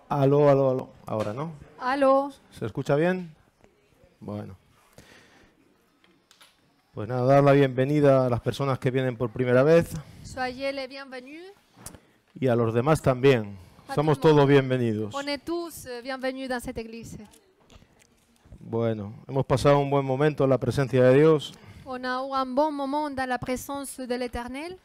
Aló, aló, aló. Ahora, ¿no? Aló. ¿Se escucha bien? Bueno. Pues nada, dar la bienvenida a las personas que vienen por primera vez Soyez les bienvenus. y a los demás también. A Somos tout le todos monde. bienvenidos. On est tous bienvenus dans cette église. Bueno, hemos pasado un buen momento en la presencia de Dios On a eu un bon moment dans la présence de l'Éternel.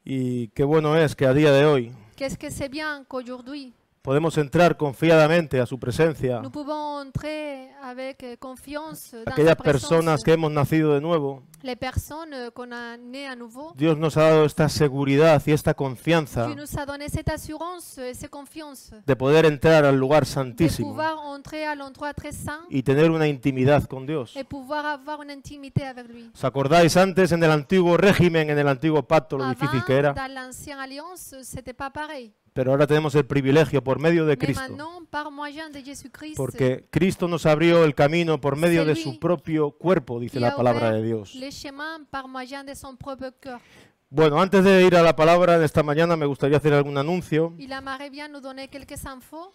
y qué bueno es que a día de hoy Qu'est-ce que c'est bien qu'aujourd'hui, podemos entrar confiadamente a su presencia. nous pouvons entrer avec confiance dans Aquellas sa personas présence. que hemos nacido de nuevo, Les personnes qu'on a nées à nouveau. Dios nos ha dado esta seguridad y esta confianza Dieu nous a donné cette assurance et cette confiance de poder entrar al lugar de santísimo pouvoir entrer à l'endroit très saint y tener una intimidad con Dios. et pouvoir avoir une intimité avec lui. ¿Os acordáis antes en el antiguo régimen, en el antiguo pacto, lo difícil Avant, que era? dans l'ancienne alliance, c'était pas pareil. Pero ahora tenemos el privilegio por medio de Mais Cristo, maintenant, par moyen de Jésus-Christ, porque Cristo nos abrió el camino por medio de C'est su lui propio cuerpo, dice qui la a palabra ouvert de Dios. les chemins par moyen de son propre cœur. Bueno, antes de ir a la palabra de esta mañana me gustaría hacer algún anuncio. Il aimerait bien nous donner quelques infos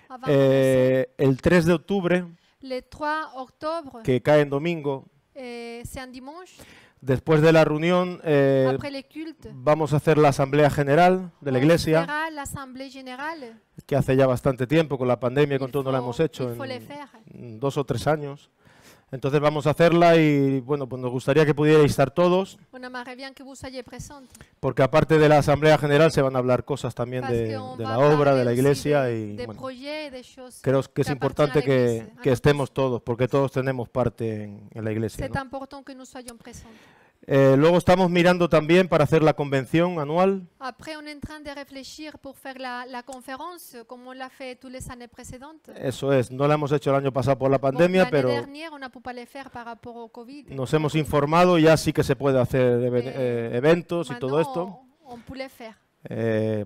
avant de commencer. El 3 de octubre, Le 3 octobre, que cae en domingo, c'est un dimanche, después de la reunión après les cultes, vamos a hacer la asamblea general de la on iglesia, fera l'assemblée générale. que hace ya bastante tiempo, con la pandemia y con Il todo no la faut- hemos hecho, il faut le en faire. 2 o 3 años. Entonces vamos a hacerla y bueno, pues nos gustaría que pudierais estar todos, On aimerait bien que vous soyez présents. porque aparte de la asamblea general se van a hablar cosas también Parce de qu'on la va obra, de parler la aussi iglesia des- y des bueno, projets et des choses creo que es qui importante appartiennent à l'Église, que à estemos todos, porque todos tenemos parte en la iglesia, C'est ¿no? important que nous soyons présents. Luego estamos mirando también para hacer la convención anual. Après, on est en train de réfléchir pour faire la conférence, comme on l'a fait toutes les années précédentes. Eso es, no la hemos hecho el año pasado por la Bon, pandemia, l'année pero dernière, on n'a pu pas le faire par rapport au Covid. nos hemos informado y ya sí que se puede hacer eventos y todo Maintenant, esto. on peut le faire.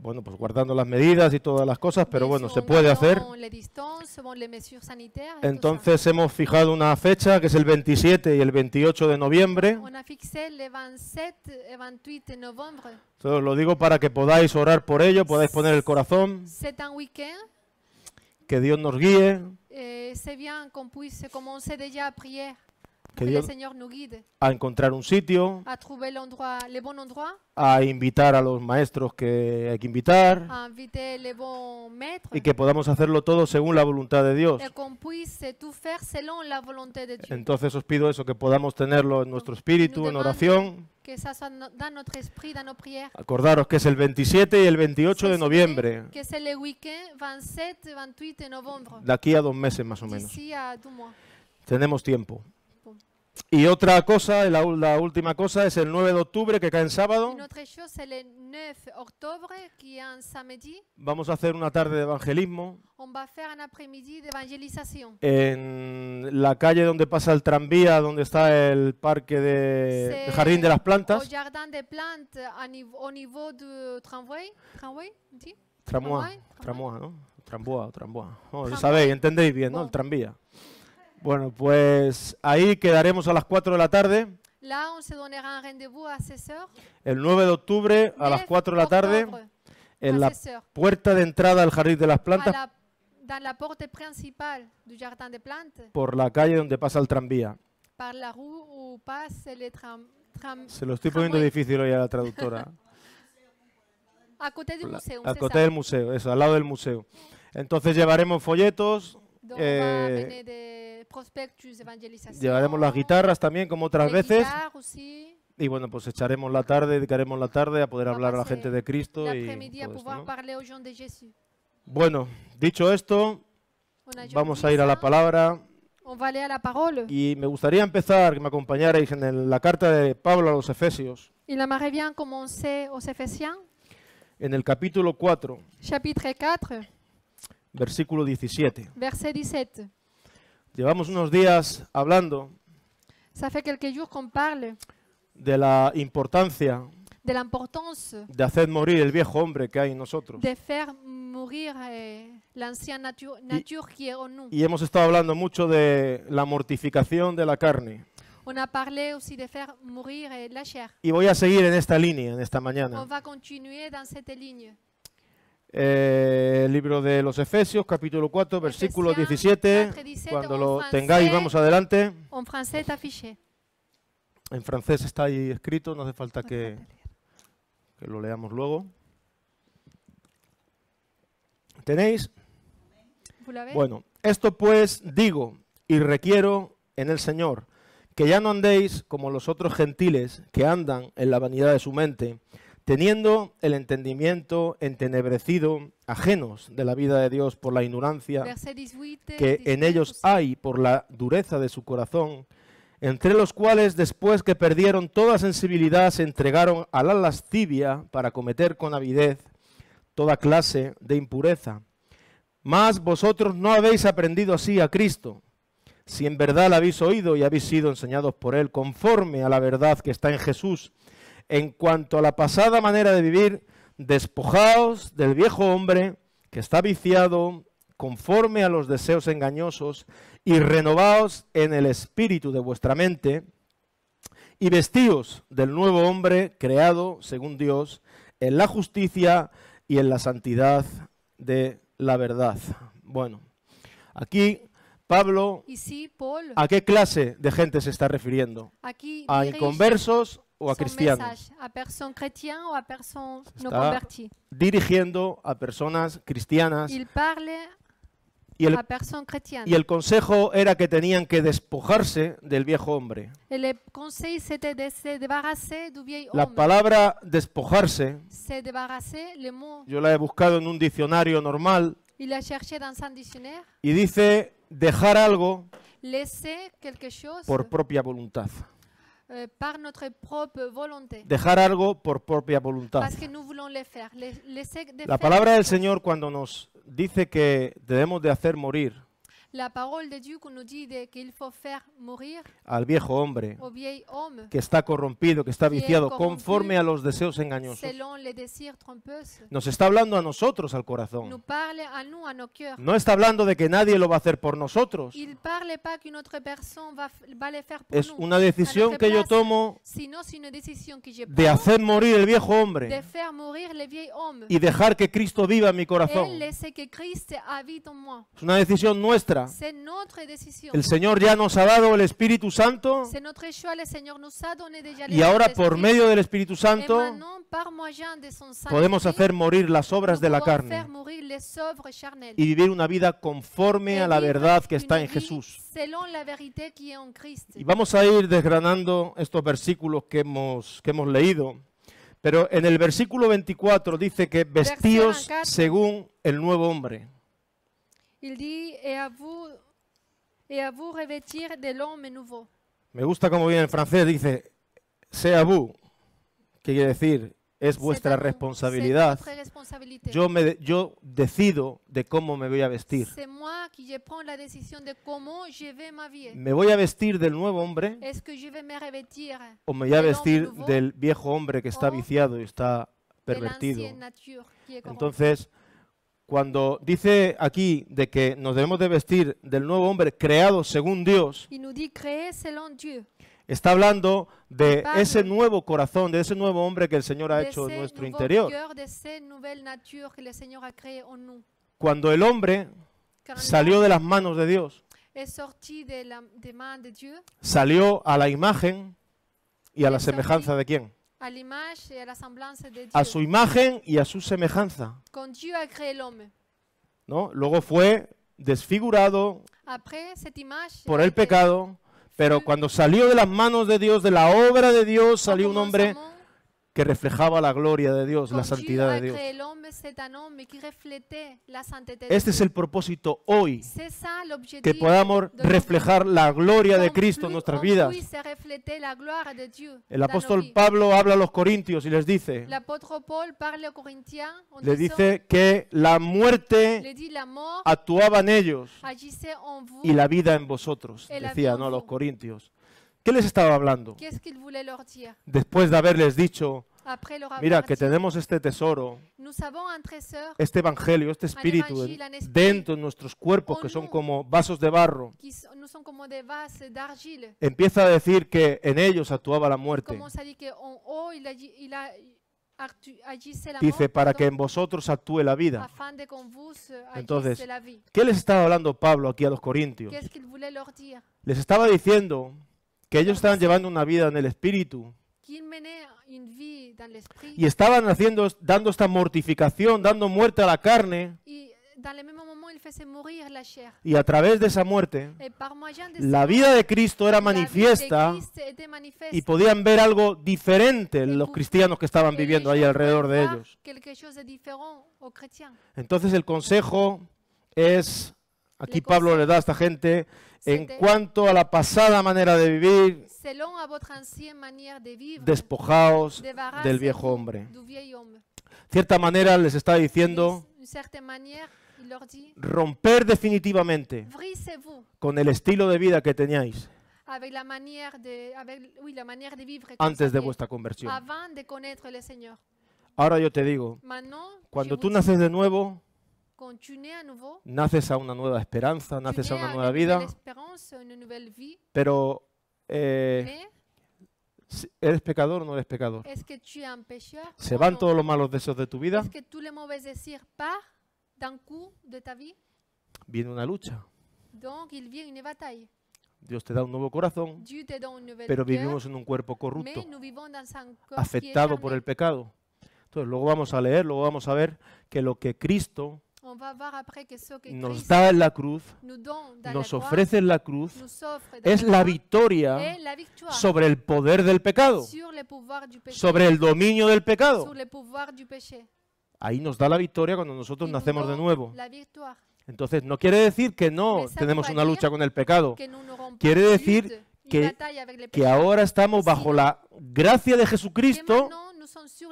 Bueno, pues guardando las medidas y todas las cosas, pero Bien bueno, sûr, se en puede hacer. gardant les distances, bon, les mesures sanitaires et tout ça. Entonces hemos fijado una fecha que es el 27 y el 28 de noviembre. On a fixé le 27 et 28 novembre. Entonces, lo digo para que podáis orar por ello, podáis poner el corazón, C'est un week-end. que Dios nos guíe, Et c'est bien qu'on puisse commencer déjà à prier. que Que le Dios Seigneur nous guide a encontrar un sitio, à trouver l'endroit, le bon endroit, a invitar a los maestros que hay que invitar à inviter les bons maîtres. y que podamos hacerlo todo según la voluntad de Dios. Et qu'on puisse tout faire selon la volonté de Dieu. Entonces os pido eso, que podamos tenerlo en nuestro espíritu, en demande oración. Que ça soit dans notre esprit, dans nos prières. Acordaros que es el 27 y el 28 de Se noviembre, Que c'est le week-end 27 28 novembre. de aquí a 2 meses más o menos. D'ici à 2 mois. Tenemos tiempo. Bon. Y otra cosa, la última cosa, es el 9 de octubre, que cae en sábado. Une autre chose, c'est le 9 octobre, qui est un samedi. Vamos a hacer una tarde de evangelismo On va faire un après-midi d'évangélisation. en la calle donde pasa el tranvía, donde está el parque de C'est Jardín de las Au Plantas. jardin des plantes, au niveau du tramway. Tramway, on dit? Tramboa, Tramway. ¿no? Tramboa. Oh, Tramway. sabéis, entendéis bien, ¿no? Bon. El tranvía. Bueno, pues ahí quedaremos a las 4 de la tarde, Là, on se donnera un rendez-vous à 16h. el 9 de octubre a las 4 de la tarde, en la 16h. puerta de entrada al Jardín de las Plantas, Dans la porte principale du jardin des plantes, por la calle donde pasa el tranvía. par la rue où passe le tram. Se lo estoy poniendo tramway. difícil hoy a la traductora. À côté du musée, Al c'est côté ça. del museo, eso, al lado del museo. Entonces llevaremos folletos, Donc, on va amener des prospectus d'évangélisation. llevaremos las guitarras también, como otras les veces. guitares aussi, Y bueno, pues echaremos la tarde, dedicaremos la tarde a poder Va a hablar a la pasar gente de Cristo y l'après-midi à todo esto, pouvoir ¿no? parler aux gens de Jésus. Bueno, dicho esto, On a déjà vamos dit a ir a ça. la palabra On va aller à la parole. y me gustaría empezar, que me acompañarais en la carta de Pablo a los Efesios, Il aimerait bien commencer aux Éphésiens, en el capítulo 4, chapitre 4, versículo 17. verset 17. Llevamos unos días hablando Ça fait quelques jours qu'on parle de la importancia de l'importance de hacer morir el viejo hombre que hay en nosotros. de faire mourir l'ancienne nature qui est en nous. Y hemos estado hablando mucho de la mortificación de la carne. On a parlé aussi de faire mourir la chair. Y voy a seguir en esta línea, en esta On mañana. va continuer dans cette ligne. Libro de los Efesios, capítulo 4, versículo Efesiens 17. 4, 17, Cuando en lo francés. tengáis, vamos adelante. En français est affiché. En francés está ahí escrito, no hace falta que lo leamos luego. ¿Tenéis? Vous l'avez? Bueno, esto pues digo y requiero en el Señor, que ya no andéis como los otros gentiles que andan en la vanidad de su mente, teniendo el entendimiento entenebrecido, ajenos de la vida de Dios por la ignorancia Verset 18. que en ellos hay por la dureza de su corazón, entre los cuales después que perdieron toda sensibilidad se entregaron a la lascivia para cometer con avidez toda clase de impureza. Mas vosotros no habéis aprendido así a Cristo, si en verdad la habéis oído y habéis sido enseñados por Él, conforme a la verdad que está en Jesús. En cuanto a la pasada manera de vivir, despojaos del viejo hombre que está viciado conforme a los deseos engañosos y renovaos en el espíritu de vuestra mente y vestíos del nuevo hombre creado según Dios en la justicia y en la santidad de la verdad. Bueno, aquí Pablo, Ici, Paul, ¿a qué clase de gente se está refiriendo? aquí ¿A dirige inconversos o a son cristianos? message à personnes chrétiennes ou à personnes non Está converties. dirigiendo a personas cristianas Il parle y el, à personnes chrétiennes. y el consejo era que tenían que despojarse del viejo hombre. Et le conseil, c'était de se débarrasser du vieil La homme. palabra despojarse, Se débarrasser, le mot, yo la he buscado en un diccionario normal il a cherché dans un dictionnaire, y dice dejar algo laisser quelque chose por propia voluntad. par notre propre volonté. Dejar algo por propia voluntad. Parce que nous voulons le faire. Laisser de La faire palabra quelque del chose. Señor cuando nos dice que debemos de hacer morir La parole de Dieu qui nous dit qu'il faut faire mourir al viejo hombre au vieil homme que está corrompido, que está Que es viciado, corrompido conforme a los deseos engañosos. selon les désirs trompeux. Nos está hablando a nosotros al Nous corazón. parle à nous, à nos cœurs. No está hablando de que nadie lo va a hacer por nosotros. Il ne parle pas qu'une autre personne va le faire pour Es nous. una decisión que yo tomo Sinon, c'est une décision que je de prends hacer morir el viejo de hombre faire mourir le vieil homme y dejar que Cristo viva en mi et corazón. laisser que Christ habite en moi. Es una decisión nuestra. C'est notre décision. El Señor ya nos ha dado el Espíritu Santo C'est notre choix. Le Seigneur nous a donné déjà y ahora por Saint-Esprit. medio del Espíritu Et Santo maintenant, par moyen de son podemos Saint-Esprit, hacer morir las obras de la nous pouvons faire carne mourir les œuvres charnelles. y vivir una vida conforme a la Et vivre verdad que une está en vie Jesús. selon la vérité qui est en Christ. Y vamos a ir desgranando estos versículos que hemos leído. Pero en el versículo 24 dice que vestíos 24. según el nuevo hombre. Il dit et à vous revêtir de l'homme nouveau. Me gusta como viene en francés, dice, sea vous, que quiere decir, es vuestra C'est à vous, responsabilidad. c'est votre responsabilité. Yo decido de cómo me voy a vestir. C'est moi qui je prends la décision de comment je vais m'habiller. ¿Me voy a vestir del nuevo hombre Est-ce que je vais me revêtir o me voy a del vestir hombre nuevo del viejo hombre que está o viciado y está de pervertido? l'ancienne nature qui est corrompue? Entonces, cuando dice aquí de que nos debemos de vestir del nuevo hombre creado según Dios, Il nous dit créer selon Dieu. está hablando de Pablo. ese nuevo corazón, de ese nuevo hombre que el Señor ha De hecho en ces nuestro nouveaux interior. cœurs, de ces nouvelles natures que le Seigneur a créées en nous. Cuando el hombre Car salió l'homme de las manos de Dios, est sorti des mains de Dieu salió a la imagen y a la Es semejanza de quién? à l'image et à la semblance de Dieu. A su imagen y a su semejanza, Quand Dieu a créé l'homme, ¿no? Luego fue desfigurado après cette image por a el été pecado, pero cuando salió de las manos de Dios, de la obra de Dios, salió un hombre commencement, que reflejaba la gloria de Dios, la quand Dieu santidad a de Dios. créé l'homme, c'est un homme qui reflétait la sainteté de Este es Dieu. el propósito hoy, C'est ça l'objectif. que podamos de nos reflejar la gloria de qu'on Cristo en nuestras on vidas. puisse refléter la gloire de Dieu El dans nos apóstol vies. Pablo habla a los corintios y les dice, L'apôtre Paul parle aux Corinthiens en le disant, dice que la muerte il dit la mort actuaba en ellos agissait en vous. y la vida en vosotros, Y la decía, vida en ¿no? A los vos. corintios. ¿Qué les estaba hablando? Qu'est-ce qu'il voulait leur dire? Después de haberles dicho, Après leur mira, avoir que dit, tenemos este tesoro, nous avons un trésor este evangelio, este espíritu évangile, un espíritu dentro de nuestros cuerpos que son como vasos de barro. nous sommes comme des vases d'argile. Empieza a decir que en ellos actuaba la muerte. Commence à dire qu'en haut, il agissez la Dice, mort, para que pardon, en vosotros actúe la vida. afin de qu'en vous Entonces, agisse la vie. ¿qué les estaba hablando Pablo aquí a los corintios? Qu'est-ce qu'il voulait leur dire? Les estaba diciendo que ellos estaban llevando una vida en el Espíritu Qu'ils menaient une vie dans l'esprit. y estaban dando esta mortificación, dando muerte a la carne, Et dans le même moment, il faisait mourir la chair. y a través de esa muerte, Et par moyen de la cela, vida de Cristo era la vie de manifiesta Christ était manifeste. y podían ver algo diferente los cristianos que estaban Et viviendo les ahí gens alrededor de pouvaient voir ellos. quelque chose de différent aux chrétiens. Entonces el consejo es, aquí Le Pablo consejo le da a esta gente, en c'était, cuanto a la pasada manera de vivir, selon à votre ancienne manière de vivre, despojaos débarrassez-vous del viejo hombre. du vieil homme. Cierta manera les está diciendo D'une certaine manière, il leur dit, romper definitivamente brisez-vous con el estilo de vida que teníais avec la manière de, la manière de vivre que antes vous de aviez vuestra conversión. avant de connaître le Seigneur. Ahora yo te digo, Maintenant, cuando je tú vous naces dis, de nuevo, quand tu nais à nouveau, naces a una nueva esperanza, tu naces a nais una à nueva une vida, nouvelle espérance, une nouvelle vie, pero mais ¿eres pecador o no eres pecador? est-ce que tu es un pécheur ¿Se ou van non? todos los malos deseos de tu vida? Est-ce que tous les mauvais désirs partent d'un coup de ta vie? Viene una lucha. Donc, il vient une bataille. Dios te da un nuevo corazón, Dieu te donne un nouvel pero cœur, vivimos en un cuerpo mais corrupto, nous vivons dans un corps qui est afectado por charnel. el pecado. Entonces, luego vamos a leer, luego vamos a ver que lo que Cristo On va voir après que ce que nos Christ da en la cruz, nous donne dans nos la croix, ofrece en la cruz, nous offre dans es la la croix, victoria est la victoire sobre el poder del pecado, sur le pouvoir du péché, sobre el dominio del pecado. sur le pouvoir du péché. Ahí nos da la victoria cuando nosotros Il nous nacemos de donne nuevo. la victoire. Entonces, no quiere decir que no Mais ça tenemos veut una pas lucha dire con el pecado, Que nous n'aurons Quiere pas decir lutte, une que- bataille avec le que péché. ahora estamos bajo la gracia de Que Jesucristo maintenant, nous sommes sur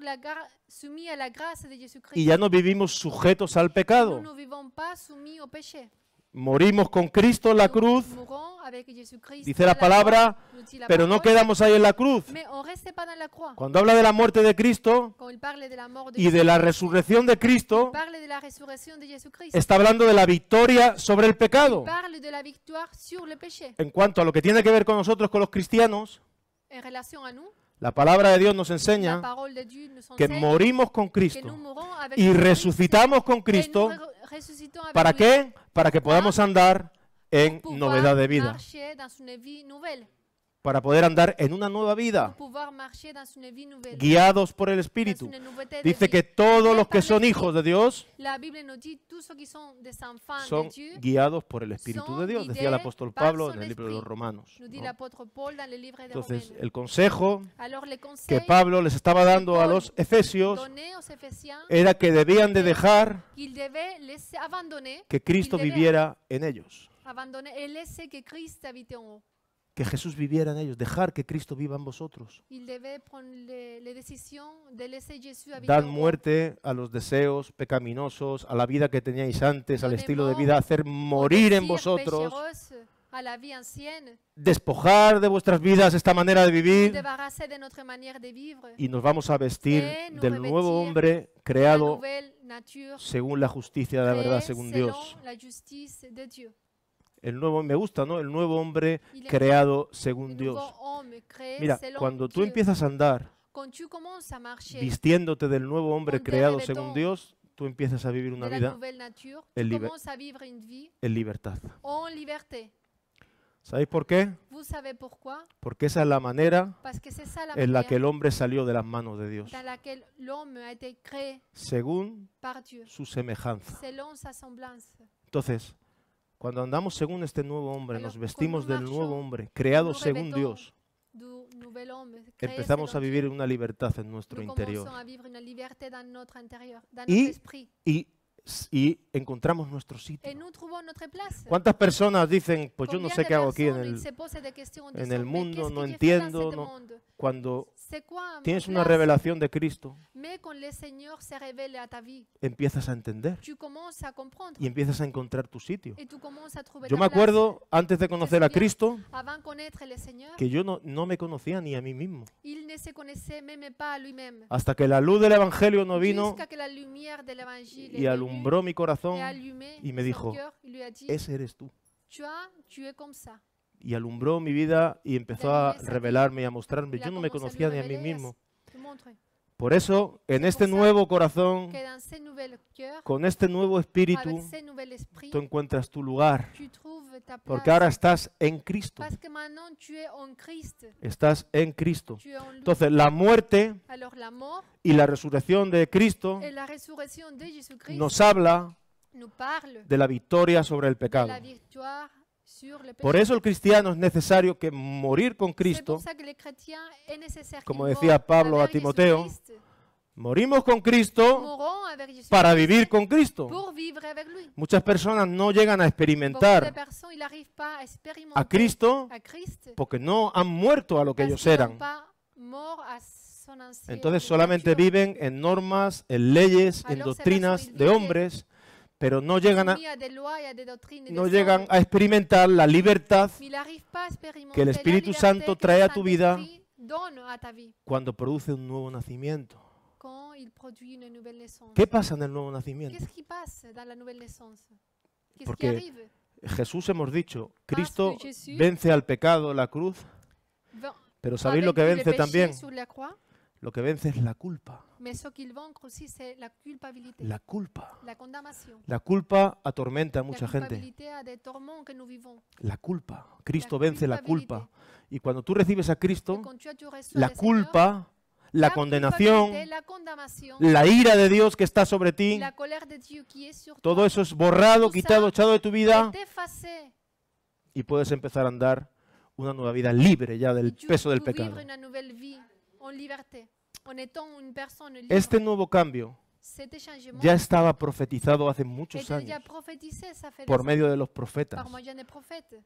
soumis à la grâce de Jésus-Christ. y ya no vivimos sujetos al Nous pecado. ne vivons pas soumis au péché. Morimos con Cristo en la Nous cruz, mourons avec Jésus-Christ dice dans la croix, palabra, nous dit la pero no parole, quedamos ahí en la cruz. mais on ne reste pas dans la croix. Cuando habla de la muerte de Cristo Quand il parle de la mort de y de la Jésus-Christ, resurrección de Cristo, il parle de la résurrection de Jésus-Christ. está hablando de la victoria sobre el pecado. Il parle de la victoire sur le péché. En cuanto a lo que tiene que ver con nosotros, con los cristianos, En relation à nous, la palabra de Dios nos la enseña parole de Dieu nous que enseigne morimos con que nous Cristo mourons avec y Jésus-Christ resucitamos con et Cristo. nous ressuscitons avec ¿Para lui qué? Para que podamos andar en pour novedad de pouvoir vida, marcher dans une vie nouvelle, para poder andar en una nueva vida, pour pouvoir marcher dans une vie nouvelle, guiados por el dans Espíritu. une nouveauté de Dice vie. que todos Guiés los que par son l'Esprit. hijos de Dios La Bible nous dit tous ceux qui sont des enfants son de Dieu, guiados por el Espíritu son de Dios, decía el guiados apóstol par Pablo son en el libro de los esprit. Romanos. nous dit ¿no? l'apôtre Paul dans le livre de Entonces, Romains. el consejo Alors les que conseils Pablo les estaba dando a Paul los efesios donnés aux Éphésiens era que debían de dejar qu'ils devaient laisser abandonner, que Cristo qu'ils devaient viviera en ellos, abandonner et laisser que Christ habite en eux. que Jesús viviera en ellos, dejar que Cristo viva en vosotros. Ils devaient prendre les décisions de laisser Jésus habiter Dan en eux. muerte a los deseos pecaminosos, a la vida que teníais antes, al Donnez estilo de mort vida, hacer Aux morir en désirs vosotros, péchéreux, à la vie ancienne, despojar de vuestras vidas esta manera de nous vivir débarrasser de notre manière de vivre, y nos vamos a vestir nous del revestir nuevo hombre la creado nouvelle nature, según la justicia de la verdad, créée según selon Dios. la justice de Dieu. El nuevo, me gusta, ¿no? El nuevo hombre Il est creado le según Dios. nouveau homme créé Mira, selon cuando tú Dieu. empiezas a andar Quand tu commences à marcher vistiéndote del nuevo hombre Con te creado revêtons según Dios, tú empiezas a vivir una de la vida nouvelle nature, en tu liber- commences à vivre une vie en libertad. en liberté. ¿Sabéis por qué? Vous savez pourquoi? Porque esa es la manera Parce que c'est ça la en la manière que el hombre salió de las manos de Dios, dans laquelle l'homme a été créé según par Dieu, su semejanza. selon sa semblance. Entonces, cuando andamos según este nuevo hombre, Alors, nos vestimos cuando del nuevo marchons, hombre, creado nous según revêtons Dios, Du nouvel homme créé empezamos a selon vivir Dieu. una libertad en nuestro Nous interior commençons à vivre une liberté dans notre intérieur, dans Y- notre esprit. y encontramos nuestro Et sitio. nous trouvons notre place. ¿Cuántas personas dicen, pues yo no Combien sé de qué hago aquí personnes, ils se posent des questions en en disant, el mais mundo, qu'est-ce no que j'ai fait dans entiendo, ce no- monde? cuando C'est quoi ma tienes una place? revelación de Cristo, Mais quand le Seigneur se révèle à ta vie, empiezas a entender tu commences à comprendre y empiezas a encontrar tu sitio. et tu commences à trouver Yo ta me place. acuerdo, antes de conocer a souviens? Cristo, Avant de connaître le Seigneur, que yo no me conocía ni a mí mismo. il ne se connaissait même pas à lui-même. Hasta que la luz del Evangelio no vino Jusqu'à que la lumière de l'Évangile y est venue alumbró mi corazón et allumé y me son dijo, cœur, il lui a dit, ese eres tú. tu es comme ça. Y alumbró mi vida y empezó a Alumbré esa revelarme y a mostrarme. Il a Yo no me commencé à conocía lui ni a mí révéler, mismo, te montrer. Por eso, en C'est este pour ça nuevo corazón, que dans ces nouveaux cœurs, con este nuevo espíritu, avec ces nouveaux esprits, tú encuentras tu lugar. tu trouves ta Porque place. ahora estás en Cristo. Parce que maintenant tu es en Christ, Estás en Cristo. tu es en lui. Entonces, la muerte Alors la mort y la resurrección de Cristo et la résurrection de Jésus-Christ nos habla nous parlent de la victoria sobre el de pecado. la victoire sur le péché. Por eso el cristiano es necesario que morir con C'est Cristo. pour ça que les chrétiens est nécessaire Como qu'ils decía meurent Pablo a avec Timoteo, Jésus-Christ. Morimos con Cristo Mourons avec Jésus-Christ para vivir con Cristo. pour vivre avec lui. Muchas personas no llegan a Beaucoup de experimentar personnes, ils n'arrivent pas à expérimenter a Cristo à Christ porque no han muerto a lo que parce ellos qu'ils eran. n'ont pas mort à son ancienne Entonces solamente nature. viven en normas, en leyes, en Alors, doctrinas ces de personas hombres, pero no llegan a, Soumis à des lois et à des doctrines et no des llegan ordres. a experimentar la libertad Mais ils n'arrivent pas à expérimenter que el la Espíritu liberté Santo que trae le a tu vida Saint-Esprit donne à ta vie cuando produce un nuevo nacimiento. quand il produit une nouvelle naissance. ¿Qué pasa en el nuevo nacimiento? Qu'est-ce qui passe dans la nouvelle naissance? Qu'est-ce qui Porque arrive? Jesús hemos dicho, Cristo que Jesús vence al pecado, la cruz, Va- pero ¿sabéis lo avec que le vence péché también? sur la croix, Lo que vence es la culpa. mais ce qu'il vaincre aussi, c'est la culpabilité, La culpa. la condamnation. La culpa atormenta a mucha la gente. culpabilité a des tourments que nous vivons. La culpa. Cristo La vence la culpabilité. culpa. Y cuando tú recibes a Et Cristo, quand tu reçois la le Seigneur, culpa, la condenación, culpabilité, la condamnation, la ira de Dios que está sobre ti, la colère de Dieu qui est sur todo toi, eso es borrado, Tout ça quitado, echado de tu vida est effacé. y puedes empezar a andar una nueva vida libre ya del Et tu peso del peux pecado. vivre une nouvelle vie en liberté, en étant une personne libre. Este nuevo cambio Cet changement ya estaba profetizado hace muchos était déjà años prophétisé, ça fait por des medio années, de los profetas, par moyen des prophètes,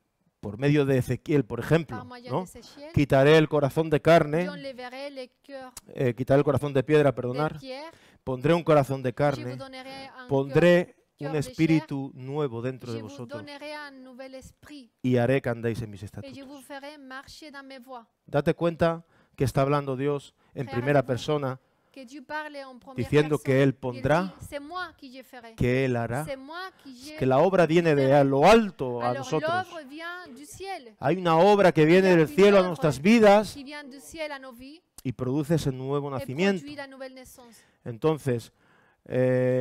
por medio de Ezequiel, por ejemplo, par moyen ¿no? de Séchiel. Quitaré el corazón de carne, Yo enleverai les cœurs quitaré el corazón de piedra, de perdonar, pierre, pondré un corazón de je vous carne, donnerai un cœur, pondré cœur un de espíritu nuevo dentro je de vous vosotros donnerai un nouvel esprit y haré que andéis en mis et je estatutos. vous ferai marcher dans mes voies. Date cuenta que está hablando Dios en primera persona, Que Dieu parle en première diciendo que personne. Él Il pondrá, dit, c'est moi qui je ferai. que Él hará, C'est moi qui je que la obra viene de lo alto a Alors nosotros. l'œuvre vient du ciel, Hay una obra que viene del cielo a nuestras vidas qui vient du ciel à nos vies y produce ese nuevo et nacimiento. produit la nouvelle naissance. Entonces,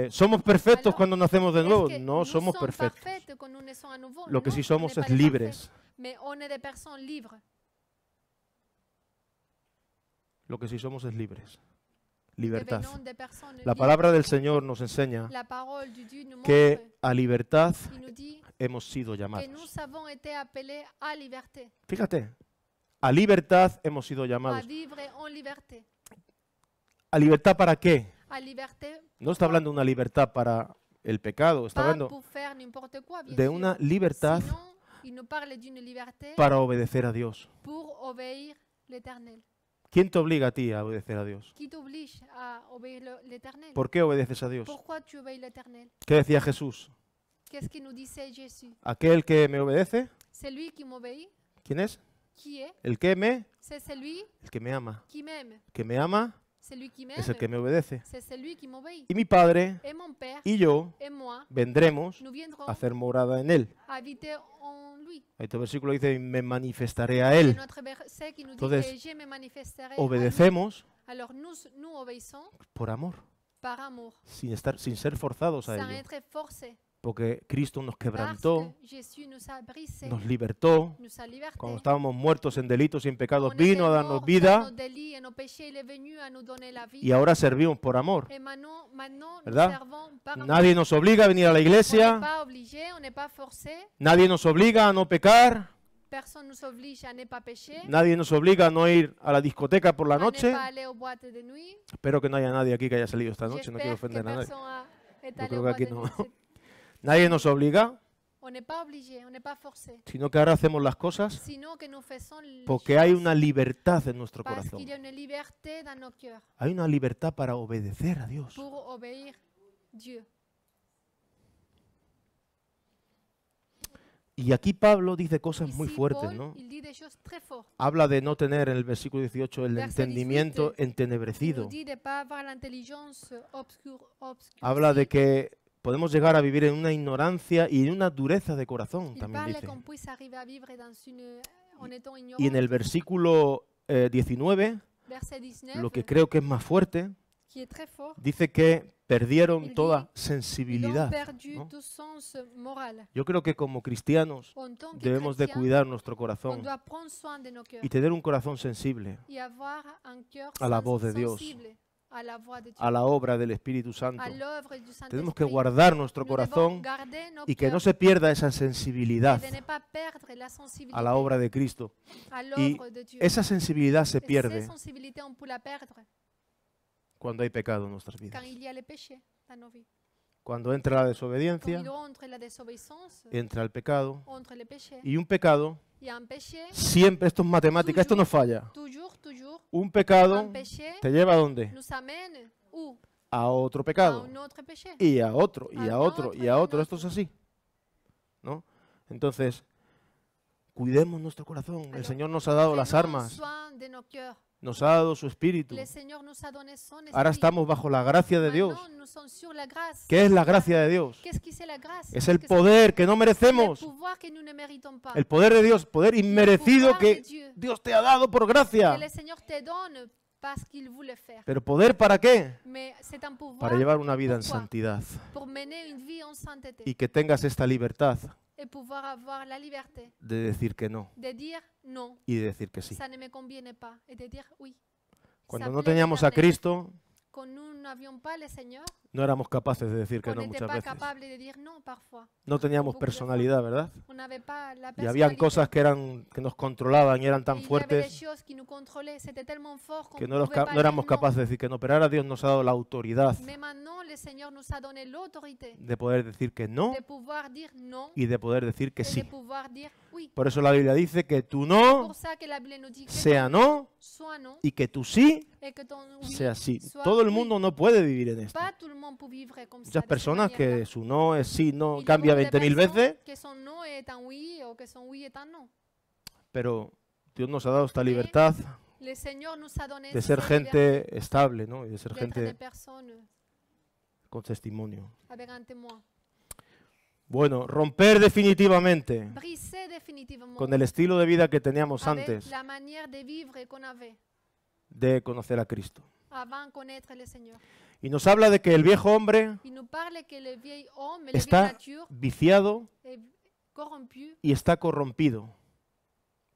¿somos perfectos Alors, cuando nacemos de nuevo? Est-ce que No nous somos sommes perfectos. parfaits quand nous naissons à nouveau? Lo que Non, sí on somos n'est pas es des libres. parfaits, mais on est des personnes libres. Lo que sí somos es libres. Libertad. Devenons des personnes La libres. palabra del Señor nos enseña La parole de Dieu nous montre, que a libertad il nous dit hemos sido que llamados. nous avons été appelés à liberté, Fíjate, a libertad hemos sido à llamados. vivre en liberté. ¿A libertad para qué? À liberté, No está hablando de una libertad para el pecado, está pas hablando pour faire n'importe quoi, bien de sûr. una libertad Sinon, il nous parle d'une liberté para obedecer a Dios. pour obéir l'Éternel. ¿Quién te obliga a ti a obedecer a Dios? Qui t'oblige à obéir l'Éternel? ¿Por qué obedeces a Dios? Pourquoi tu obéis l'Éternel? ¿Qué decía Jesús? Qu'est-ce qu'il nous disait Jésus? Aquel que me obedece, C'est lui qui m'obéit. ¿quién es? Qui est? El que me, C'est celui el que me ama. qui m'aime. El que me ama C'est lui qui m'aime. es el que me obedece. C'est celui qui m'obéit. Y mi Padre Et mon Père y yo et moi, vendremos nous viendrons a hacer morada en él. habiter en lui. Este versículo dice, me manifestaré a C'est él. notre verset qui nous dit Entonces, que je me manifesterai à lui. Obedecemos Alors nous obéissons por amor, par amour, sin ser forzados a sans ello. être forcés. Porque Cristo nos Parce quebrantó, que Jésus nous a brisés, nos libertó. nous a libertés. Cuando estábamos muertos en delitos y en pecados, On vino a était darnos morts dans vida nos délits et nos péchés, il est venu à nous donner la vie. y ahora servimos por amor. Et maintenant nous ¿Verdad? servons par amour. Nadie nos obliga a venir a la On n'est iglesia, pas obligé, on n'est pas forcé. nadie nos obliga a no pecar, Personne nous oblige à ne pas pécher, nadie nos obliga a no ir a la discoteca por la à ne noche. pas aller aux boîtes de nuit. Espero que no haya nadie aquí que haya salido esta noche, no quiero J'espère que ofender a nadie. personne est Yo allé creo aux que boîtes aquí de no. nuit. Nadie nos obliga, On n'est pas obligé, on n'est pas forcé. sino que ahora hacemos las cosas Sinon que nous faisons les porque hay choses una libertad en nuestro parce corazón. qu'il y a une liberté dans nos cœurs Hay una libertad para obedecer a Dios. pour obéir Dieu. Y aquí Pablo dice cosas muy Ici, fuertes, Paul, ¿no? il dit des choses très fortes. Habla de no tener en el versículo 18 el Verset entendimiento 18, Il entenebrecido. nous dit de ne pas avoir l'intelligence obscurcie. Habla de que podemos llegar a vivir en una ignorancia y en una dureza de corazón, Il también parle dice. qu'on puisse arriver à vivre en étant ignorant. Y en el versículo 19, Verset 19, lo que creo que es más fuerte, qui est très fort. dice que perdieron Il toda dit, Ils ont sensibilidad, perdu ¿no? tout sens moral. Yo creo que como cristianos En tant que debemos de chrétiens, cuidar nuestro on corazón doit prendre soin de nos cœurs y tener un corazón sensible et avoir un cœur a la voz de Dios, sensible à la voix de Dieu, a la obra del Espíritu Santo. à l'œuvre du Tenemos que Saint-Esprit. guardar nuestro Nous devons corazón garder nos y que no cœurs se pierda esa et sensibilidad de ne pas perdre la sensibilité a la obra de Cristo. à Y l'œuvre de Dieu. esa sensibilidad se Et cette pierde sensibilité, on peut la perdre cuando hay pecado en nuestras quand vidas. il y a le péché dans nos vies. Cuando entra la Quand desobediencia, il entre la désobéissance, entra el pecado. entre le péché, Y un pecado, il y a un péché, siempre, esto es matemática, esto no falla. toujours, Un pecado un péché te lleva a dónde? nous amène où? A otro À pecado. un autre péché. Y a otro, y A a otro, otro, y a a otro. otro. Esto es así. ¿No? Entonces, cuidemos nuestro corazón. El Alors, Señor nos ha dado las Prenons armas, soin de nos cœurs. nos ha dado su espíritu. Le Seigneur nous a donné son esprit. Ahora estamos bajo la gracia de Dios. Maintenant, nous sommes sur la grâce. ¿Qué es la gracia de Dios? Qu'est-ce que c'est la grâce? Es el Qu'est-ce que poder que no c'est? merecemos. Le pouvoir que nous ne méritons pas. El poder de Dios, poder inmerecido pouvoir de que Dieu. Dios te ha dado por gracia. Que le Seigneur te donne parce qu'il voulait faire. Pero poder ¿para qué? Mais c'est un pouvoir Para llevar una vida en Pourquoi? santidad pour mener une vie en sainteté y que tengas esta libertad et pouvoir avoir la liberté de decir que no de dire non, y de decir que sí. ça ne me conviene pas, et de dire oui. Cuando Ça no plaît teníamos a l'Éternel. Cristo, Quand nous n'avions pas le Seigneur, no éramos capaces de decir que on no n'était muchas pas veces. capable de dire non parfois. No teníamos beaucoup de personalidad, ¿verdad? On n'avait pas la Y habían personnalité. cosas que nos controlaban y eran Et tan il y avait des fuertes choses qui nous contrôlaient, c'était tellement fort qu'on que ne pouvait pas no éramos dire non. capaces de decir que no. Pero ahora Dios nos ha dado la autoridad Mais maintenant, le Seigneur nous a donné l'autorité de poder decir que no de pouvoir dire non y de poder decir que et de sí. pouvoir dire oui. Por eso la Biblia dice que tu C'est no pour ça que la Bible nous dit que sea ton no soit non y que tu sí et que ton oui sea sí. soit Todo el oui. mundo no puede vivir en esto. Pas tout le monde peut vivre comme ça. Muchas de cette personas manière-là. que su no es sí, no Il y a cambia beaucoup de 20.000 personnes veces, que son non est un oui ou que son oui est un non. pero Dios nos ha dado esta Mais libertad Le Seigneur nous a donné de ser cette liberté gente estable, ¿no? Y de ser d'être des gente personnes con testimonio. avec un témoin. Bueno, romper definitivamente Briser définitivement con el estilo de vida que teníamos avec antes la manière de vivre qu'on avait de conocer a Cristo. avant de connaître le Seigneur. Y nos habla de que el viejo hombre Il nous parle que le vieil homme, la vieille está nature viciado est corrompu y está corrompido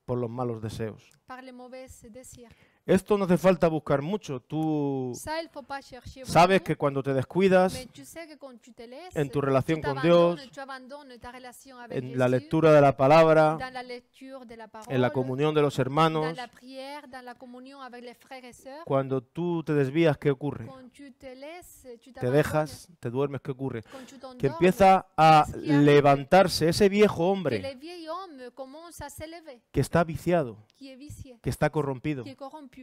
por los malos deseos. par les mauvais désirs. Esto no hace falta buscar mucho. Tú Ça, il ne faut pas chercher sabes beaucoup, que cuando te descuidas mais tu sais que quand tu te laisses, en tu relación tu con t'abandonnes, Dios, tu abandonnes ta relation avec en la Jésus, lectura de la palabra, dans la lecture de la parole, en la comunión de los dans hermanos, la prière, dans la communion avec les frères et sœurs. cuando tú te desvías, ¿qué ocurre? Quand tu te laisses, tu Te t'abandonnes, dejas, te duermes, ¿qué ocurre? quand tu t'endors, Que empieza a Qu'est-ce qui arrive? levantarse ese viejo que hombre le vieil homme commence à s'élever, que está viciado, qui est vicié, que está corrompido. qui est corrompu.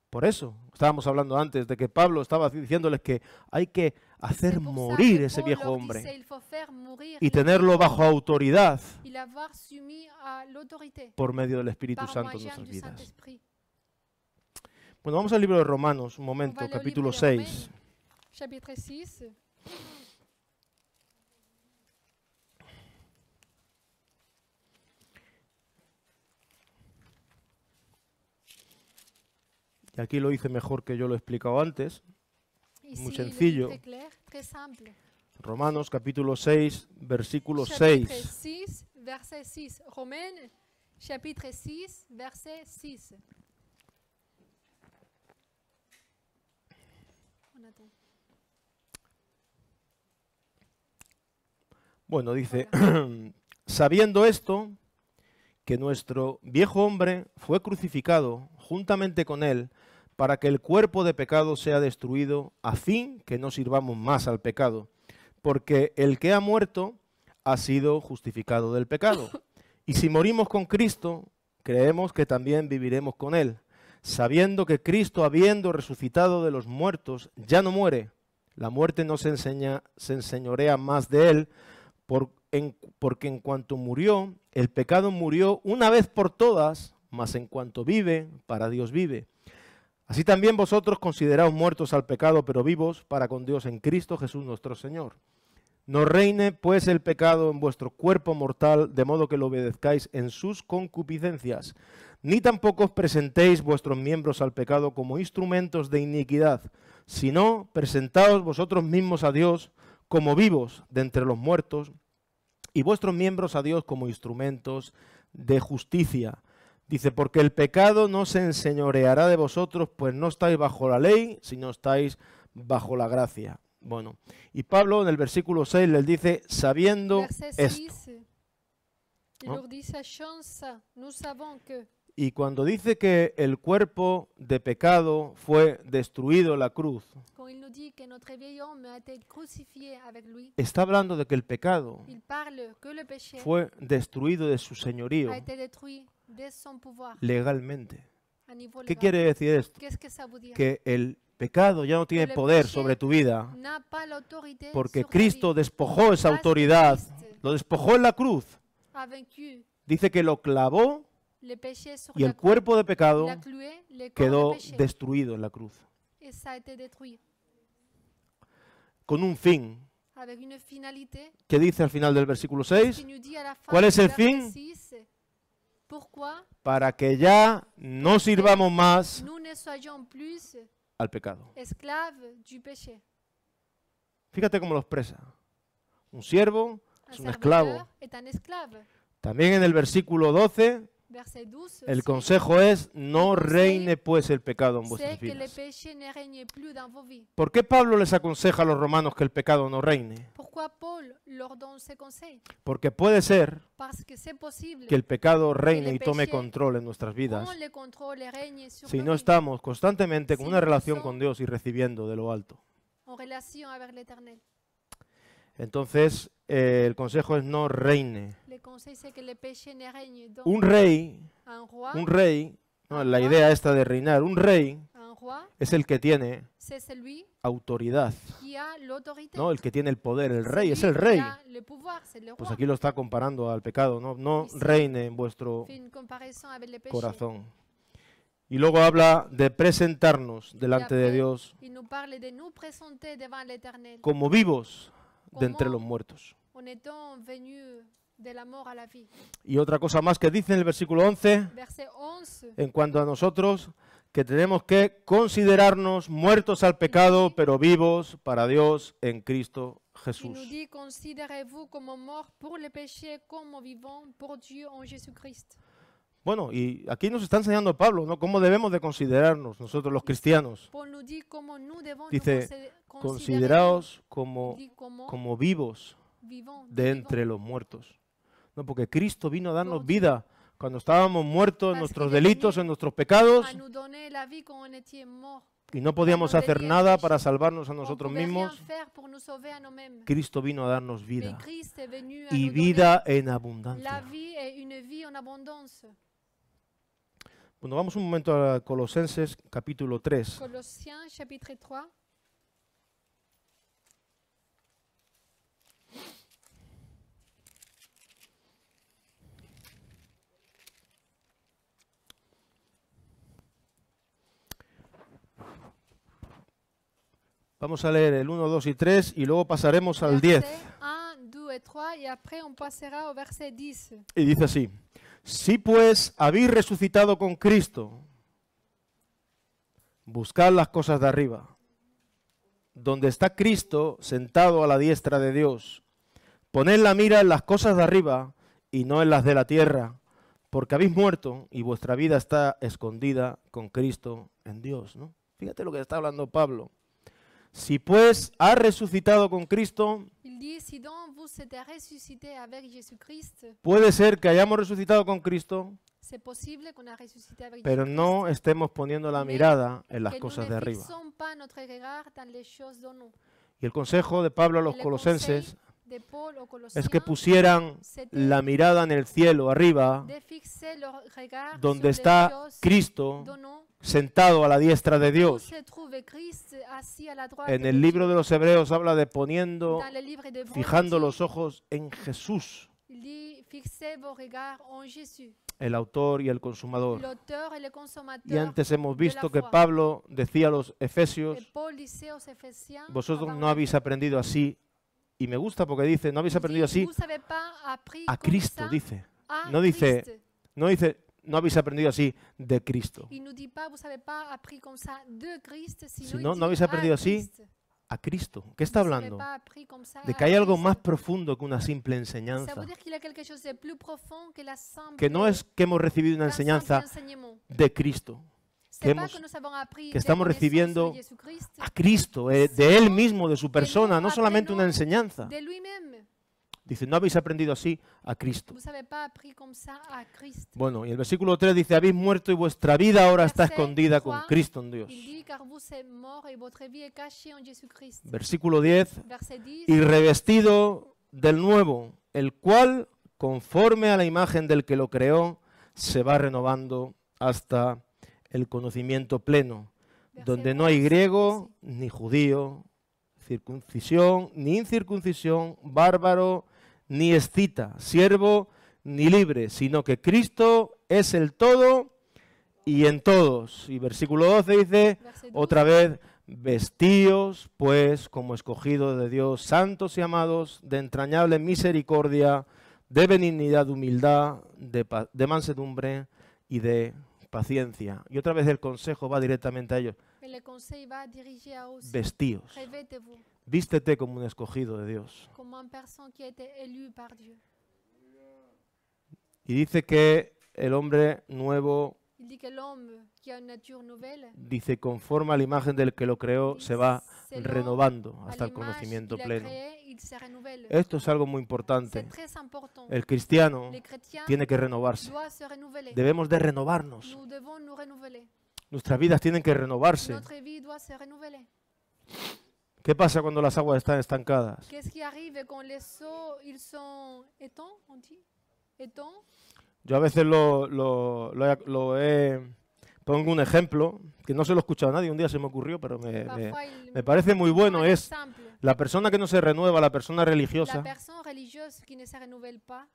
Por eso, estábamos hablando antes de que Pablo estaba diciéndoles que hay que hacer C'est pour ça morir que ese Paul viejo leur hombre disait, il faut faire mourir y le tenerlo vieil bajo homme autoridad et l'avoir soumis à l'autorité por medio del Espíritu par Santo en moyen nuestras du vidas. Saint-Esprit. Bueno, vamos al libro de Romanos, un momento, On va au capítulo livre de 6. Chapitre 6. Y aquí lo hice mejor que yo lo he explicado antes. Ici, Muy il est sencillo. très clair, très simple. Romanos capítulo 6, versículo Chapitre 6. 6, verset 6. Romains, chapitre 6, verset 6. On attend. Bueno, dice, sabiendo esto, que nuestro viejo hombre fue crucificado juntamente con él para que el cuerpo de pecado sea destruido, a fin que no sirvamos más al pecado, porque el que ha muerto ha sido justificado del pecado. Y si morimos con Cristo, creemos que también viviremos con él, sabiendo que Cristo, habiendo resucitado de los muertos, ya no muere. La muerte no se enseñorea más de él, porque en cuanto murió, el pecado murió una vez por todas, mas en cuanto vive, para Dios vive. Así también vosotros consideraos muertos al pecado, pero vivos para con Dios en Cristo Jesús nuestro Señor. No reine pues el pecado en vuestro cuerpo mortal, de modo que lo obedezcáis en sus concupiscencias, ni tampoco os presentéis vuestros miembros al pecado como instrumentos de iniquidad, sino presentaos vosotros mismos a Dios como vivos de entre los muertos y vuestros miembros a Dios como instrumentos de justicia. Dice, porque el pecado no se enseñoreará de vosotros, pues no estáis bajo la ley, sino estáis bajo la gracia. Bueno, y Pablo en el versículo 6 les dice, sabiendo Verset esto. 6, il ¿No? leur dit, sachant ça, nous savons que. Y cuando dice que el cuerpo de pecado fue destruido en la cruz, Quand il nous dit que notre vieil homme a été crucifié avec lui, está hablando de que el pecado il parle que le péché fue destruido de su señorío a été détruit de son pouvoir legalmente. à niveau ¿Qué légal. quiere decir esto? Qu'est-ce que ça veut dire? Que el pecado ya no tiene le poder péché sobre tu vida, N'a pas l'autorité porque sur ta Cristo vie. despojó esa Parce que autoridad, Christ lo despojó en la cruz. a vaincu Dice que lo clavó le péché sur y la el croix. cuerpo de Il pecado a cloué le corps quedó de péché destruido en la cruz, et ça a été détruit con un fin. avec une finalité ¿Qué dice al final del versículo qui 6? nous dit à la fin ¿Cuál es du el verset fin? 6, pourquoi Para que ya no sirvamos más nous ne soyons plus al pecado. esclaves du péché. Fíjate cómo lo expresa. Un siervo es Un un serviteur esclavo. est un esclave. También en el versículo 12, Verset 12 el aussi, consejo es, no El consejo reine pues el pecado en c'est vuestras que le vidas. péché ne règne plus dans vos vies. ¿Por qué Pablo les aconseja a los romanos que el pecado no reine? Pourquoi Paul leur donne ces conseils? Porque puede ser Parce que c'est possible que el pecado reine el y tome péché control en nuestras vidas qu'on le contrôle et règne sur si nos no vies, estamos constantemente con Si una no relación son- con Dios y recibiendo de lo alto. en relation avec l'Éternel. Entonces, el consejo es no reine. Le conseil, c'est que le péché ne règne. Donc, Un rey, un roi, no, la idea esta de reinar, un rey un roi, es el que tiene c'est celui autoridad, qui a l'autorité. ¿no? El que tiene el poder, el C'est rey, lui es el qui rey. a le pouvoir, c'est le Pues roi. aquí lo está comparando al pecado, no, no Sí, sí. reine en vuestro Fait une comparaison avec le péché. corazón. Y luego habla de presentarnos delante de après, Dios Il nous parle de nous présenter devant l'Éternel como vivos de Como- entre los muertos. en étant venus de la mort à la vie. Y otra cosa más que dice en el versículo 11, Verset 11. en cuanto a nosotros, que tenemos que considerarnos muertos al pecado, pero vivos para Dios en Cristo Il Jesús. nous dit, considérez-vous comme morts pour le péché, comme vivants pour Dieu en Jésus-Christ. Bueno, y aquí nos está enseñando Pablo, ¿no? Cómo debemos de considerarnos nosotros los cristianos. Paul nous dit comment nous devons Dice, nous Consideraos considérer. como, Il dit comment como vivos vivants, de vivants. entre los muertos. No, porque Cristo vino a darnos Por vida cuando estábamos muertos en Parce nuestros qu'il est delitos, venu en nuestros pecados, à nous donner la vie quand on était morts. y no podíamos cuando hacer teníamos nada péché. para salvarnos a On nosotros pouvait rien mismos. faire pour nous sauver à nous-mêmes. Cristo vino a darnos Mais vida Christ est venu à y nous vida en donner la abundancia. vie et une vie en abondance. Bueno, vamos un momento a Colosenses capítulo 3. Colossiens chapitre 3. Vamos a leer el 1, 2 y 3 y luego pasaremos al 10. Versets 1, 2 et 3 et après on passera au verset 10. Y dice así, si pues habéis resucitado con Cristo, buscad las cosas de arriba, donde está Cristo sentado a la diestra de Dios. Poned la mira en las cosas de arriba y no en las de la tierra, porque habéis muerto y vuestra vida está escondida con Cristo en Dios, ¿no? Fíjate lo que está hablando Pablo. Si pues has resucitado con Cristo, Il dit, si donc vous êtes ressuscité avec Jésus-Christ, puede ser que hayamos resucitado con Cristo, c'est possible qu'on a ressuscité avec pero Jésus-Christ. no estemos poniendo la mirada en las Que cosas nous de ne arriba. fixons pas notre regard dans les choses d'en haut. Y el consejo de Pablo a los Le colosenses conseil de Paul aux Colossiens, es que pusieran c'était la mirada en el cielo, arriba, de fixer leur regard donde sur les está choses Cristo d'en haut, sentado a la diestra de où Dios. se trouve Christ assis à la droite En de el libro Dieu. de los Hebreos habla de poniendo, Dans le livre de fijando Hébreux, los ojos en Jesús, il dit, fixez vos regards en Jésus, el autor y el consumador. l'auteur et le Y consommateur. antes hemos de la visto que foi. Pablo decía a los efesios, Et Paul disait aux Éphésiens, vosotros avant no habéis aprendido así. Y me gusta porque dice, no habéis il aprendido dit, así vous n'avez pas appris a comme Cristo, ça dice. à No dice, Christ. no dice, no habéis aprendido así de Cristo. Il nous dit pas, vous savez pas appris comme ça de Christ, sino Si il no, dit no habéis à aprendido así Christ. a Cristo. ¿Qué está Vous savez hablando? pas appris comme ça De à que hay algo Christ. más profundo que una simple Ça enseñanza. veut dire qu'il y a quelque chose de plus profond que la simple, Que no es que hemos recibido una qu'un simple enseñanza enseignement. de Cristo. C'est que pas hemos- que nous avons appris que des estamos connaissances recibiendo de Jésus-Christ, A Cristo, de Él mismo, de su persona, no solamente una enseñanza. de lui-même. Dice, no habéis aprendido así a Cristo. Vous n'avez pas appris comme ça à Christ. Bueno, y el versículo 3 dice, habéis muerto y vuestra vida ahora está Verset escondida con 3, Cristo en Dios. Il dit, car vous êtes mort et votre vie est cachée en Jésus-Christ. Versículo 10, Verset 10. y revestido del nuevo, el cual, conforme a la imagen del que lo creó, se va renovando hasta el conocimiento pleno, donde no hay griego ni judío, circuncisión ni incircuncisión, bárbaro ni escita, siervo ni libre, sino que Cristo es el todo y en todos. Y versículo 12 dice, Verset 12. otra vez, vestíos pues como escogidos de Dios, santos y amados, de entrañable misericordia, de benignidad, de humildad, de mansedumbre y de paciencia. Y otra vez el consejo va directamente a ellos. Et le conseil va diriger à eux. Vestíos, Revêtez-vous vístete como un escogido de Dios. comme une personne qui a été élue par Dieu. Y dice que el hombre nuevo, Il dit que l'homme qui a une nature nouvelle, dice, conforme a la imagen del que lo creó, se va c'est l'homme renovando à hasta el l'image conocimiento qu'il a pleno. créé, il se renouvelle. Esto es algo muy C'est importante. très important. El cristiano Les chrétiens tiene que renovarse. doivent se renouveler. Debemos de renovarnos. Nous devons nous renouveler. Nuestras vidas tienen que renovarse. Notre vie doit se renouveler. ¿Qué pasa cuando las aguas están estancadas? Qu'est-ce qui arrive quand les eaux ils sont étangs, on dit étangs? Yo a veces pongo un ejemplo, que no se lo he escuchado a nadie, un día se me ocurrió, pero Parfois, me parece muy bueno, un es exemple. la persona que no se renueva, la persona La religiosa. personne religieuse qui ne se renouvelle pas.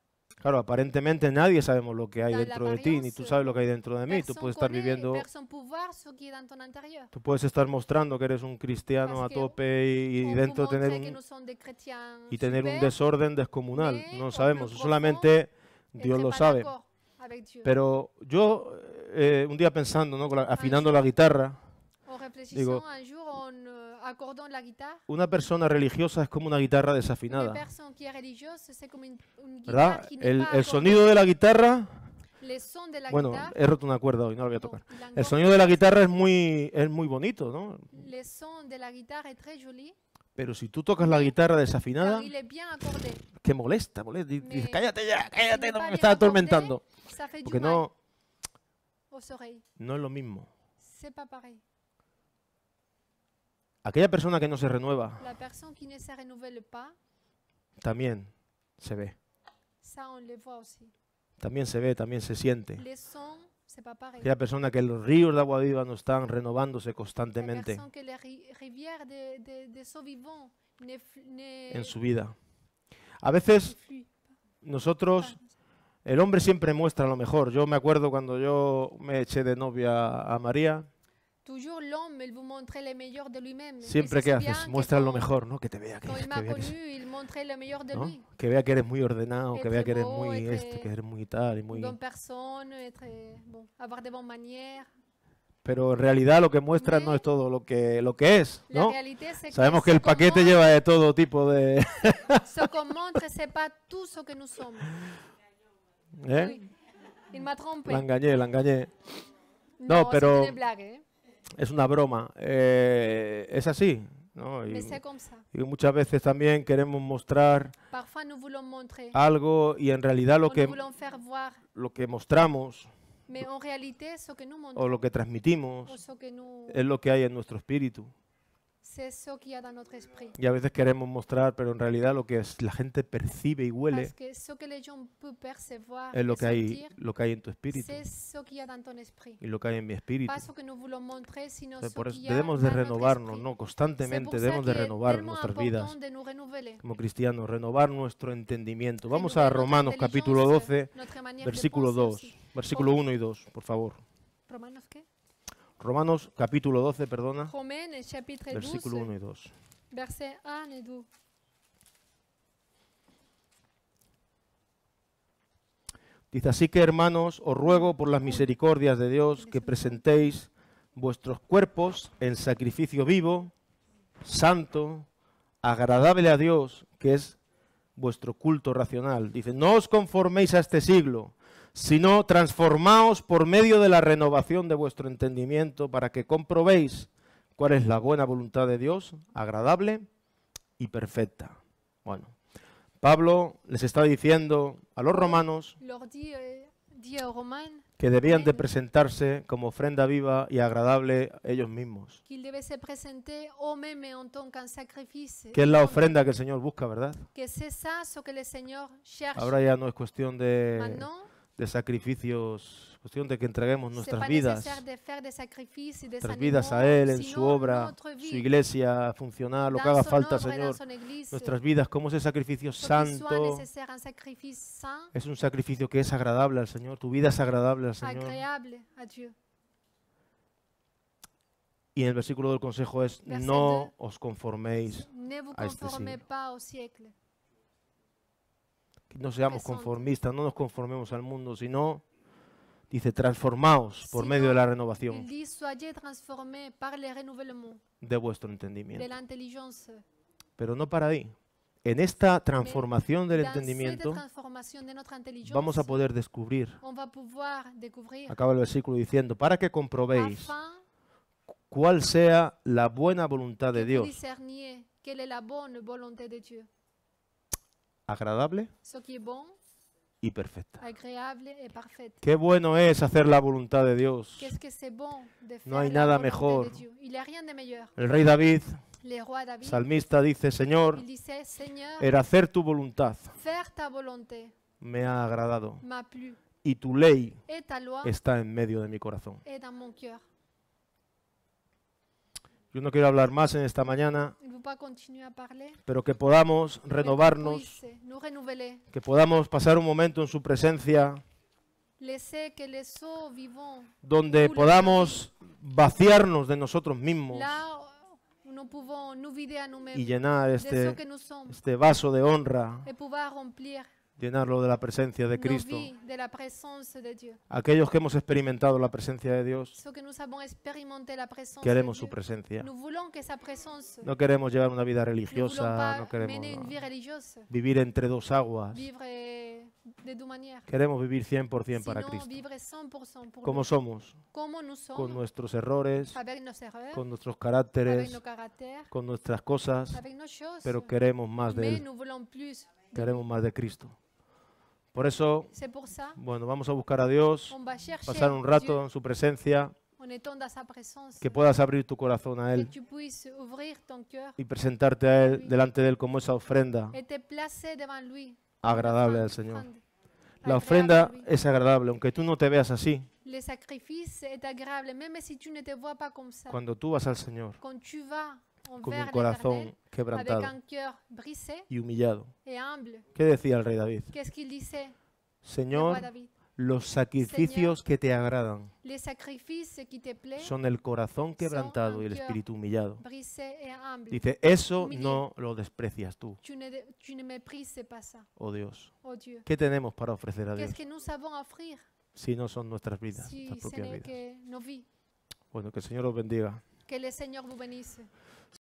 Claro, aparentemente nadie sabemos lo que hay Dans dentro de ti, ni tú l'apparence, sabes lo que hay dentro de mí. Tú Personne puedes estar connaît, viviendo, personne peut voir ce qui est dans ton intérieur. tú puedes estar mostrando que eres un cristiano a Parce que tope y On dentro peut tener montrer que un, nous sommes des chrétiens y tener un super, desorden descomunal. mais No au sabemos, plus solamente et Dios très lo pas sabe. d'accord avec Dieu. Pero yo, un día pensando, ¿no? Afinando la guitarra, En réfléchissant, digo, un jour, en accordant la guitare, una persona religiosa es como una guitarra une desafinada, personne qui est religieuse, c'est comme une ¿verdad? guitare qui n'est El pas accordée. sonido de la guitarra, Les sons de la bueno, guitare, he roto una cuerda hoy, no la voy a bon, tocar. il El engorge. sonido de la guitarra es muy bonito, ¿no? Les sons de la guitare est très joli, Pero si tú tocas la guitarra car desafinada, il est bien accordé. que molesta. Dices, Me- cállate ya, cállate, Si no n'est me pas estás bien atormentando. accordé, ça fait du Porque mal no, aux oreilles. no es lo mismo. C'est pas pareil. Aquella persona que no se renueva, La personne qui ne se renouvelle pas, también se ve. ça on le voit aussi. También se ve, también se siente. Les sons, c'est pas pareil. Aquella persona que los ríos de agua viva no están renovándose La constantemente personne que les rivières de eaux vivantes en su vida. A veces fluent. nosotros, el hombre siempre muestra lo mejor. Yo me acuerdo cuando yo me eché de novia a María, Toujours l'homme, il vous montrait le meilleur de lui-même. siempre Et que c'est bien haces, que muestra lo quand- mejor, ¿no? Que te vea, Quand il que m'a vea que, connu, il montrait le meilleur de ¿no? lui. Que vea que eres muy ordenado, que Être vea que eres beau, muy être- que eres muy tal y muy... Bonne personne, être, bon, avoir de bonnes manières. Pero en realidad lo que muestra no es todo lo que es, La ¿no? réalité, c'est Sabemos que ce el qu'on paquete montre- lleva de todo tipo de... ce qu'on montre, c'est pas tout ce que nous sommes. ¿eh? Oui. Il m'a trompé. La engañé, la engañé. Non, No, pero- c'est une blague, ¿eh? Es una broma. Es así, ¿no? Mais c'est comme ça. Y muchas veces también queremos mostrar Parfois, nous voulons montrer, algo y en realidad ou nous voulons faire voir, lo que mostramos mais en réalité, ce que nous o montrons, lo que transmitimos ou ce que nous, es lo que hay en nuestro espíritu. c'est ce qu'il y a dans notre esprit. Y a veces queremos mostrar, pero en realidad lo que la gente percibe y huele Parce que ce que les gens peuvent percevoir es et lo que hay en tu sentir, espíritu c'est ce qu'il y a dans ton esprit. y lo que hay en mi espíritu. Pas ce que nous voulons montrer, sino Entonces, ce por eso qu'il y a debemos dans de notre renovarnos, esprit. ¿no? C'est Constantemente pour ça debemos de qu'il est renovar tellement nuestras important vidas de nous renouveler. como cristianos, renovar nuestro entendimiento. Vamos Renouveler a notre Romanos intelligence, capítulo 12, notre manière de versículo penser 2, aussi. versículo 1 y 2, por favor. Romanos qué? Romanos capítulo 12, perdona, Romains chapitre versículo 1 12, y 2. verset 1 et 2. Dice, así que hermanos, os ruego por las misericordias de Dios que presentéis vuestros cuerpos en sacrificio vivo, santo, agradable a Dios, que es vuestro culto racional. Dice, no os conforméis a este siglo, sino transformaos por medio de la renovación de vuestro entendimiento para que comprobéis cuál es la buena voluntad de Dios, agradable y perfecta. Bueno, Pablo les está diciendo a los romanos Leur dit aux Romains que debían de presentarse como ofrenda viva y agradable a ellos mismos. qu'ils devaient se présenter eux-mêmes en tant qu'un sacrifice. Que es la ofrenda que el Señor busca, ¿verdad? Que c'est ça ce que le Seigneur cherche. Ahora ya no es cuestión de Maintenant, sacrificios, cuestión de que entreguemos c'est nuestras pas vidas, nécessaire de faire des sacrifices et des nuestras animaux, vidas a Él, en su sinon obra, notre su vie, iglesia, funcional, lo que dans haga son falta, œuvre et Señor. dans son église, Nuestras vidas como ese sacrificio faut qu'il soit santo, nécessaire un sacrifice saint, es un sacrificio que es agradable al Señor. Tu vida es agradable al Señor. agréable à Dieu. Y el versículo del consejo es, Verset no os conforméis, Ne vous à este conformez siglo. pas au siècle. que no seamos Presente. conformistas, no nos conformemos al mundo, sino, dice, transformaos por Sino, medio de la Il renovación dit, soyez transformés par le renouvellement de vuestro de entendimiento. l'intelligence. Pero no para ahí. En esta transformación del Dans cette entendimiento transformation de notre intelligence, vamos a poder descubrir, on va pouvoir découvrir acaba el versículo diciendo, para que comprobéis afin cuál sea la buena voluntad que de vous Dios, discerniez quelle est la bonne volonté de Dieu. agradable Ce qui est bon, y perfecta. agréable et parfait. Qué bueno es hacer la voluntad de Dios. Qu'est-ce que c'est bon de faire No hay la nada volonté mejor. de Dieu. Il n'y a rien de meilleur. El rey David, Le roi David, salmista, dice, Señor, il disait, Seigneur, el hacer tu voluntad faire ta volonté me ha agradado m'a plu y tu ley et ta loi está en medio de mi corazón. est dans mon cœur. Yo no quiero hablar más en esta mañana, Il ne faut pas continuer à parler. pero que podamos mais qu'on renovarnos, puisse nous renouveler. que podamos pasar un momento en su presencia Laisser que les eaux vivants, donde Coule podamos vaciarnos de nosotros mismos là où nous pouvons nous vider à y nous-mêmes llenar de ce que nous sommes este vaso de honra, et pouvoir remplir llenarlo de la presencia de nos Cristo. vies de la présence de Dieu. Aquellos que hemos experimentado la presencia de Dios, Ce que nous avons expérimenté la présence de queremos su Dieu, presencia. nous voulons que sa présence, No queremos llevar una vida nous voulons religiosa, pas no queremos mener une vie religieuse, vivir entre dos aguas. vivre de deux manières. Queremos vivir 100% para Sinon, Cristo. vivre 100% pour Como lui. somos, Como nous con sommes, nuestros errores, avec nos erreurs, con nuestros avec caracteres, nos caractères, con nuestras cosas, avec nos choses, pero queremos más de mais Él, nous voulons plus. queremos más de Cristo. Por eso, C'est pour ça bueno, vamos a buscar a Dios, on va chercher pasar un Dieu rato en su presencia, en étant dans sa présence, que puedas abrir tu corazón a que Él tu puisses ouvrir ton cœur y presentarte a Él, delante de Él como esa ofrenda et te placer devant lui. agradable Une al Señor. offrande La agréable ofrenda à lui. es agradable, aunque tú no te veas así. Le sacrifice est agréable, même si tu ne te vois pas comme ça. Cuando tú vas al Señor Quand tu vas con un envers corazón l'Éternel avec quebrantado un cœur brisé y humillado. et humble, ¿Qué decía el rey David? qu'est-ce qu'il disait, le roi Señor, David? los sacrificios que te agradan Les sacrifices qui te plaisent, son el corazón quebrantado y el un cœur espíritu humillado. brisé et humble. Dice, eso humillé. no lo desprecias tú, Tu ne méprises pas ça, oh Dios. oh Dieu. ¿Qué tenemos para ofrecer a Dios Qu'est-ce que nous savons offrir si no son nuestras vidas, si nuestras ce propias n'est vidas? que nos vies? Bueno, que el Señor os bendiga. Que le Seigneur vous bénisse.